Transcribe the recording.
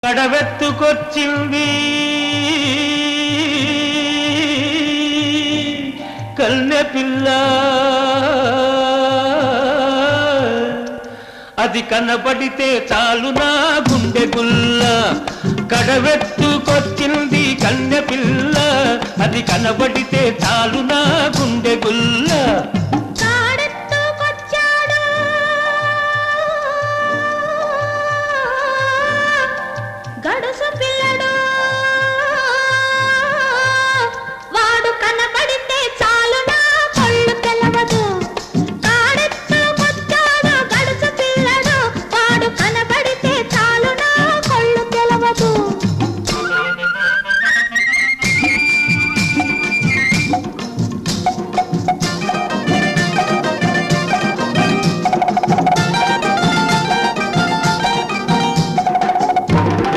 కడవెత్తుకొచ్చింది కన్నె పిల్ల, అది కనబడితే చాలు నా గుండె గుల్ల. కడవెత్తుకొచ్చింది కన్నె పిల్ల, అది కనబడితే చాలు నా గుండె గుల్ల.